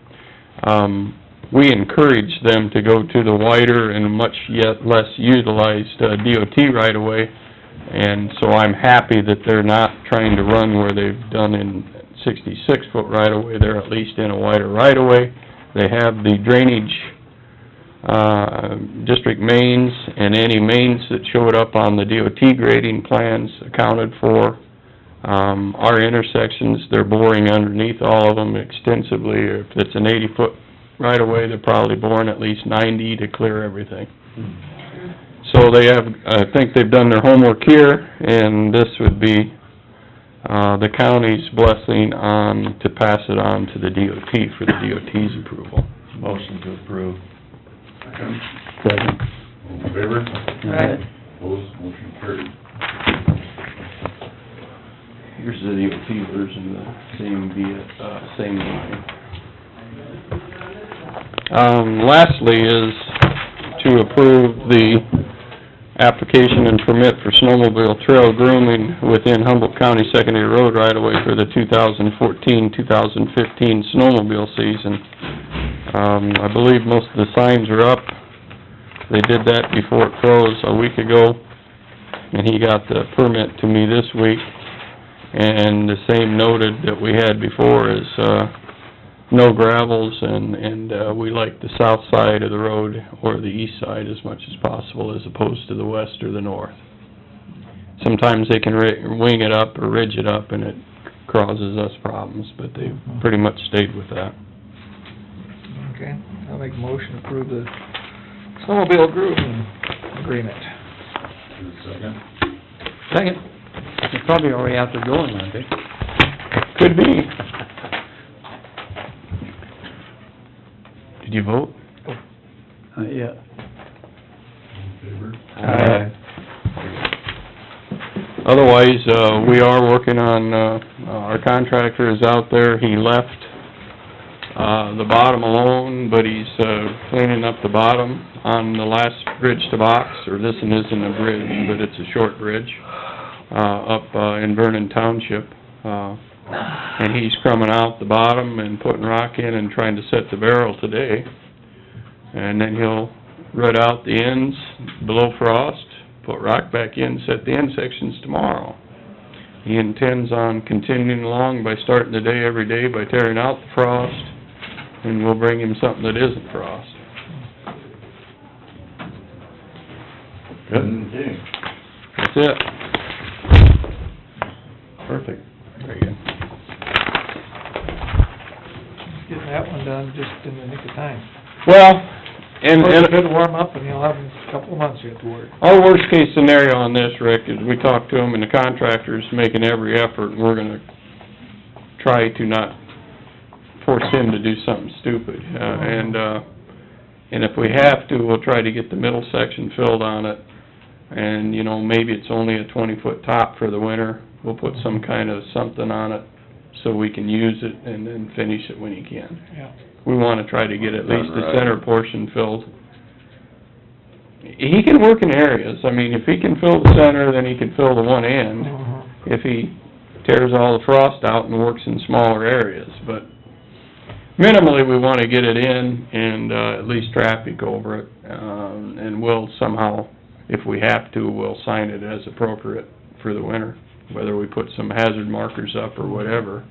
We encourage them to go to the wider and much yet less utilized DOT right-of-way, and so I'm happy that they're not trying to run where they've done in 66-foot right-of-way. They're at least in a wider right-of-way. They have the drainage district mains and any mains that showed up on the DOT grading plans accounted for. Our intersections, they're boring underneath all of them extensively. If it's an 80-foot right-of-way, they're probably boring at least 90 to clear everything. So they have, I think they've done their homework here, and this would be the county's blessing on, to pass it on to the DOT for the DOT's approval. Motion to approve. Second. All in favor? Aye. Opposed, motion carried. Here's the DOT version, the same line. Lastly is to approve the application and permit for snowmobile trail grooming within Humboldt County Secondary Road right-of-way for the 2014-2015 snowmobile season. I believe most of the signs are up. They did that before it froze a week ago, and he got the permit to me this week. And the same noted that we had before is, no gravels, and we like the south side of the road or the east side as much as possible as opposed to the west or the north. Sometimes they can wing it up or ridge it up and it causes us problems, but they've pretty much stayed with that. Okay, I'll make a motion to approve the snowmobile grooming agreement. Second. Second. They're probably already out there going, aren't they? Could be. Did you vote? Yeah. All in favor? Otherwise, we are working on, our contractor is out there, he left, the bottom alone, but he's, cleaning up the bottom on the last bridge to box, or this one isn't a bridge, but it's a short bridge, up, in Vernon Township. And he's crumbing out the bottom and putting rock in and trying to set the barrel today. And then he'll rut out the ends below frost, put rock back in, set the end sections tomorrow. He intends on continuing along by starting the day every day by tearing out the frost, and we'll bring him something that isn't frost. Good. Okay. That's it. Perfect. Very good. Getting that one done just in the nick of time. Well, Of course, it could warm up and you'll have a couple of months yet to work. our worst-case scenario on this, Rick, is we talked to him, and the contractor's making every effort, and we're gonna try to not force him to do something stupid. And if we have to, we'll try to get the middle section filled on it. And, you know, maybe it's only a 20-foot top for the winter. We'll put some kind of something on it so we can use it and then finish it when you can. Yeah. We wanna try to get at least the center portion filled. He can work in areas, I mean, if he can fill the center, then he can fill the one end. If he tears all the frost out and works in smaller areas, but minimally, we wanna get it in and, at least traffic over it. And we'll somehow, if we have to, we'll sign it as appropriate for the winter, whether we put some hazard markers up or whatever,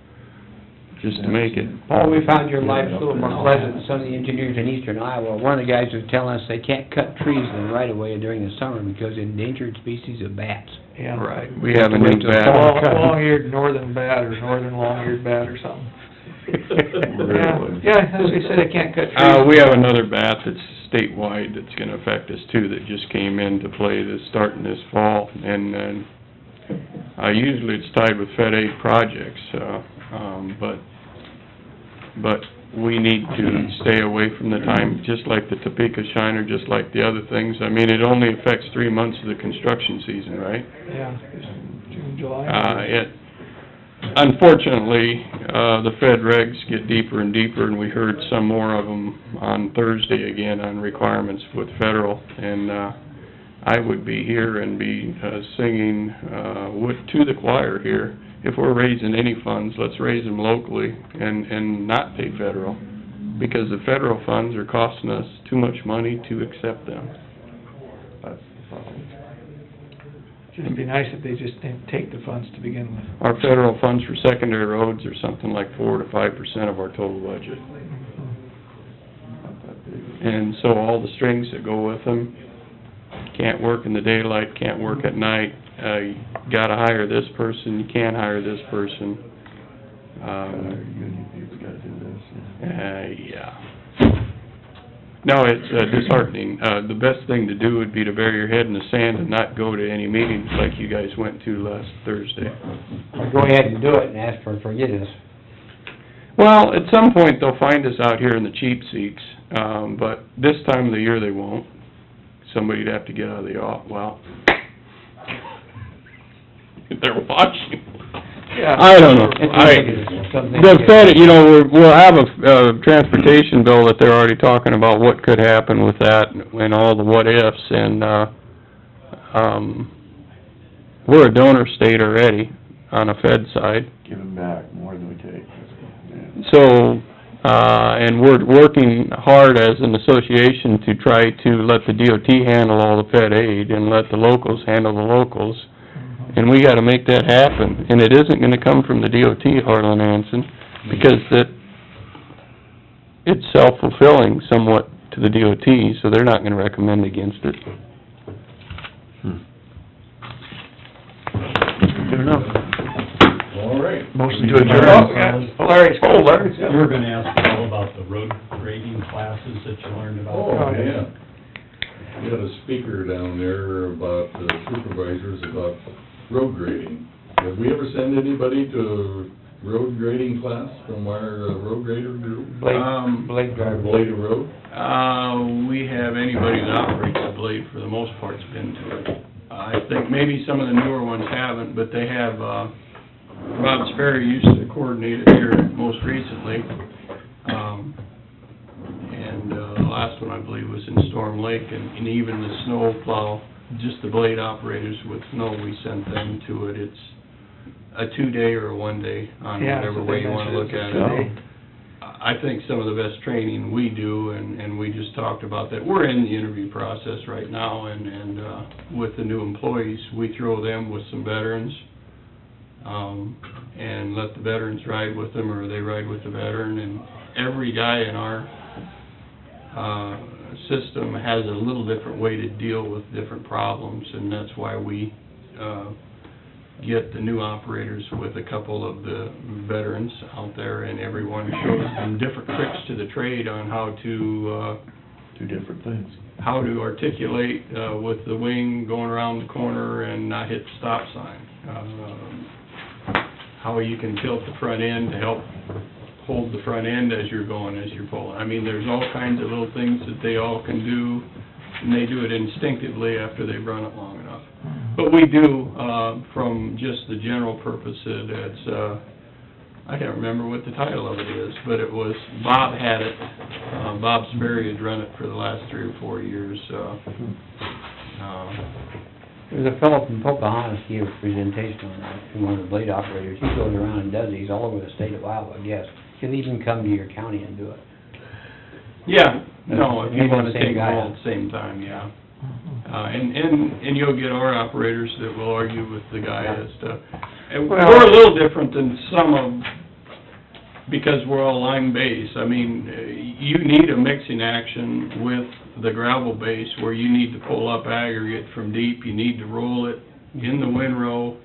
just to make it. Paul, we found your life a little more pleasant than some of the engineers in eastern Iowa. One of the guys was telling us they can't cut trees in the right of way during the summer because endangered species of bats. Yeah. Right, we have a new bat. Long-eared northern bat or northern long-eared bat or something. Yeah, as we said, I can't cut trees. We have another bat that's statewide that's gonna affect us too, that just came into play this, starting this fall. And usually it's tied with Fed aid projects, but we need to stay away from the time, just like the Topeka Shiner, just like the other things. I mean, it only affects 3 months of the construction season, right? Yeah, June, July. Unfortunately, the Fed regs get deeper and deeper, and we heard some more of them on Thursday again on requirements with federal. And I would be here and be singing to the choir here. If we're raising any funds, let's raise them locally and not pay federal, because the federal funds are costing us too much money to accept them. That's the problem. It'd be nice if they just didn't take the funds to begin with. Our federal funds for secondary roads are something like 4 to 5% of our total budget. Not that big. And so all the strings that go with them, can't work in the daylight, can't work at night, you gotta hire this person, you can't hire this person. Union people gotta do this, Yeah. No, it's disheartening. The best thing to do would be to bury your head in the sand and not go to any meetings like you guys went to last Thursday. Or go ahead and do it and ask for forgiveness. Well, at some point, they'll find us out here in the cheap seats, but this time of the year, they won't. Somebody'd have to get out of the well, they're watching. Yeah. I don't know. The Fed, you know, we'll have a transportation bill that they're already talking about what could happen with that and all the what-ifs, and we're a donor state already on a Fed side. Giving back more than we take. Yeah. So, and we're working hard as an association to try to let the DOT handle all the Fed aid and let the locals handle the locals. And we gotta make that happen. And it isn't gonna come from the DOT, Harlan Hanson, because it's self-fulfilling somewhat to the DOT, so they're not gonna recommend against it. Good enough. All right. Motion to adjourn. Larry's. Larry's, yeah. You were gonna ask all about the road grading classes that you learned about. Oh, yeah. We had a speaker down there about the supervisors about road grading. Have we ever sent anybody to road grading class from our road grader group? Blade driver. Blade of Road? We have anybody that operates a blade for the most part's been to it. I think maybe some of the newer ones haven't, but they have, Bob Sperry used to coordinate it here most recently. The last one, I believe, was in Storm Lake, and even the snow plow, just the blade operators with snow, we sent them to it. It's a 2-day or a 1-day, on whatever way you wanna look at it. I think some of the best training we do, and we just talked about that. We're in the interview process right now, and with the new employees, we throw them with some veterans, and let the veterans ride with them, or they ride with the veteran, and every guy in our system has a little different way to deal with different problems, and that's why we get the new operators with a couple of the veterans out there, and everyone shows them different tricks to the trade on how to Do different things. how to articulate with the wing going around the corner and not hit the stop sign. How you can tilt the front end to help hold the front end as you're going, as you're pulling. I mean, there's all kinds of little things that they all can do, and they do it instinctively after they've run it long enough. But we do, from just the general purpose, it's, I can't remember what the title of it is, but it was, Bob had it, Bob Sperry had run it for the last 3 or 4 years, There's a fellow from Pocahontas, he gave a presentation on that, from one of the blade operators. He goes around and does these all over the state of Iowa, I guess. He'll even come to your county and do it. yeah, no, if you wanna Same take them guy. all at the same time, yeah. And you'll get our operators that will argue with the guy as to, and we're a little different than some of, because we're all line base. I mean, you need a mixing action with the gravel base where you need to pull up aggregate from deep, you need to roll it, in the windrow,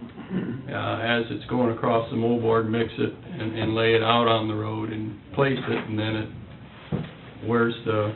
as it's going across the moldboard, mix it and lay it out on the road and place it, and then it wears the,